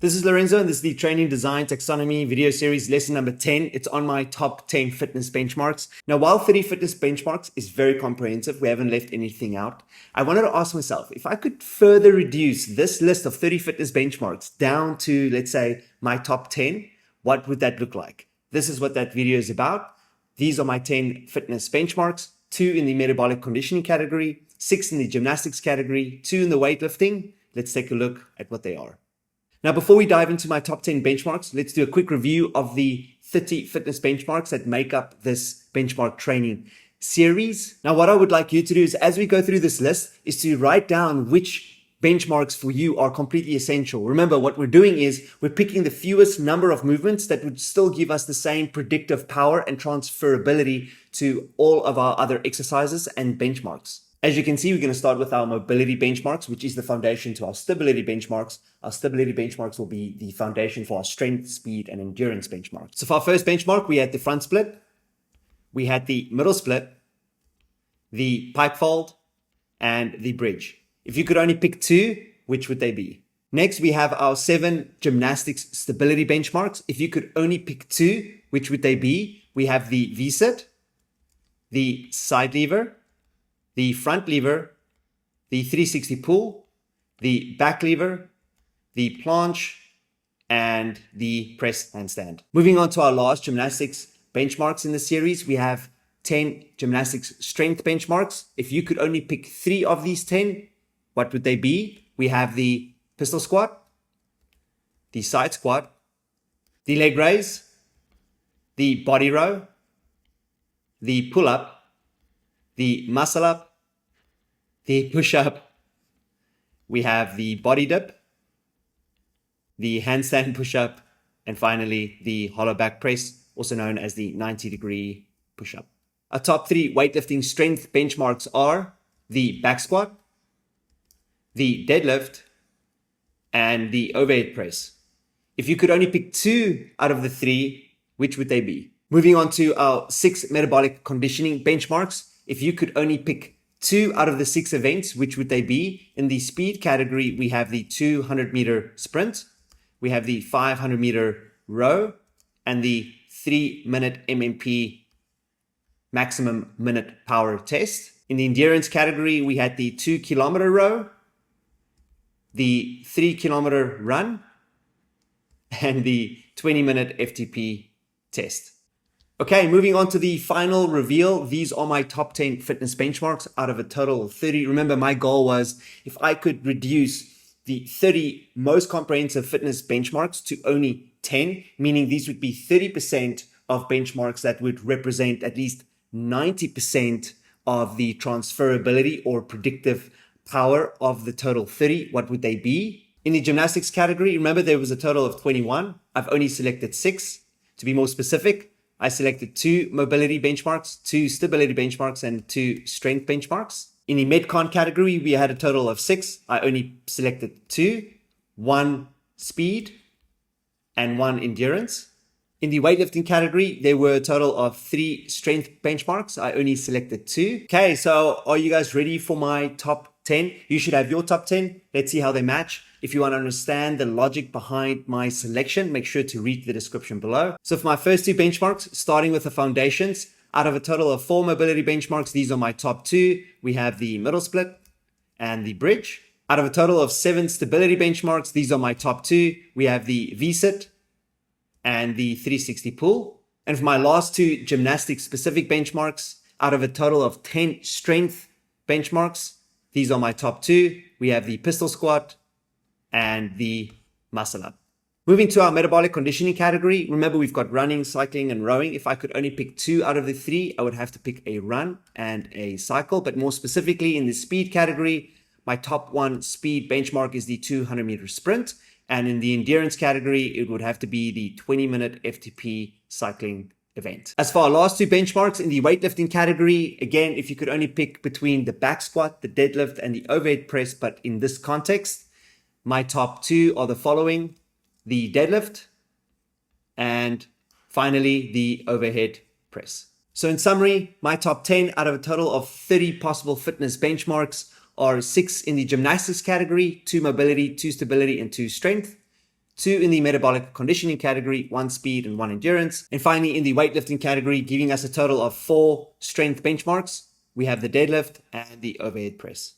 This is Lorenzo, and this is the Training Design Taxonomy video series, lesson number 10. It's on my top 10 fitness benchmarks. Now, while 30 fitness benchmarks is very comprehensive, we haven't left anything out. I wanted to ask myself, if I could further reduce this list of 30 fitness benchmarks down to, let's say, my top 10, what would that look like? This is what that video is about. These are my 10 fitness benchmarks, 2 in the metabolic conditioning category, 6 in the gymnastics category, 2 in the weightlifting. Let's take a look at what they are. Now, before we dive into my top 10 benchmarks, let's do a quick review of the 30 fitness benchmarks that make up this benchmark training series. Now, what I would like you to do is, as we go through this list, is to write down which benchmarks for you are completely essential. Remember, what we're doing is we're picking the fewest number of movements that would still give us the same predictive power and transferability to all of our other exercises and benchmarks. As you can see, we're going to start with our mobility benchmarks, which is the foundation to our stability benchmarks. Our stability benchmarks will be the foundation for our strength, speed, and endurance benchmarks. So for our first benchmark, we had the front split, we had the middle split, the pipe fold, and the bridge. If you could only pick 2, which would they be? Next, we have our 7 gymnastics stability benchmarks. If you could only pick 2, which would they be? We have the V-sit, the side lever, the front lever, the 360 pull, the back lever, the planche, and the press handstand. Moving on to our last gymnastics benchmarks in the series, we have 10 gymnastics strength benchmarks. If you could only pick 3 of these 10, what would they be? We have the pistol squat, the side squat, the leg raise, the body row, the pull up, the muscle up, the push-up, we have the body dip, the handstand push-up, and finally the hollow back press, also known as the 90-degree push-up. Our top 3 weightlifting strength benchmarks are the back squat, the deadlift, and the overhead press. If you could only pick 2 out of the 3, which would they be? Moving on to our 6 metabolic conditioning benchmarks. If you could only pick 2 out of the 6 events, which would they be? In the speed category, we have the 200-meter sprint, we have the 500-meter row, and the 3-minute MMP maximum minute power test. In the endurance category, we had the 2-kilometer row, the 3-kilometer run, and the 20-minute FTP test. Okay, moving on to the final reveal. These are my top 10 fitness benchmarks out of a total of 30. Remember, my goal was if I could reduce the 30 most comprehensive fitness benchmarks to only 10, meaning these would be 30% of benchmarks that would represent at least 90% of the transferability or predictive power of the total 30, what would they be? In the gymnastics category, remember there was a total of 21. I've only selected 6. To be more specific, I selected 2 mobility benchmarks, 2 stability benchmarks, and 2 strength benchmarks. In the Metcon category, we had a total of 6. I only selected 2, 1 speed, and 1 endurance. In the weightlifting category, there were a total of 3 strength benchmarks. I only selected 2. Okay, so are you guys ready for my top 10? You should have your top 10. Let's see how they match. If you want to understand the logic behind my selection, make sure to read the description below. So for my first 2 benchmarks, starting with the foundations, out of a total of 4 mobility benchmarks, these are my top 2. We have the middle split and the bridge. Out of a total of 7 stability benchmarks, these are my top 2. We have the V-sit and the 360 pull. And for my last 2 gymnastics specific benchmarks, out of a total of 10 strength benchmarks, these are my top 2. We have the pistol squat and the muscle up. Moving to our metabolic conditioning category, remember we've got running, cycling, and rowing. If I could only pick 2 out of the 3, I would have to pick a run and a cycle. But more specifically in the speed category, my top 1 speed benchmark is the 200-meter sprint. And in the endurance category, it would have to be the 20-minute FTP cycling event. As for our last 2 benchmarks in the weightlifting category, again, if you could only pick between the back squat, the deadlift, and the overhead press, but in this context, my top 2 are the following: the deadlift and finally the overhead press. So in summary, my top 10 out of a total of 30 possible fitness benchmarks are 6 in the gymnastics category, 2 mobility, 2 stability, and 2 strength, 2 in the metabolic conditioning category, 1 speed and 1 endurance. And finally, in the weightlifting category, giving us a total of 4 strength benchmarks, we have the deadlift and the overhead press.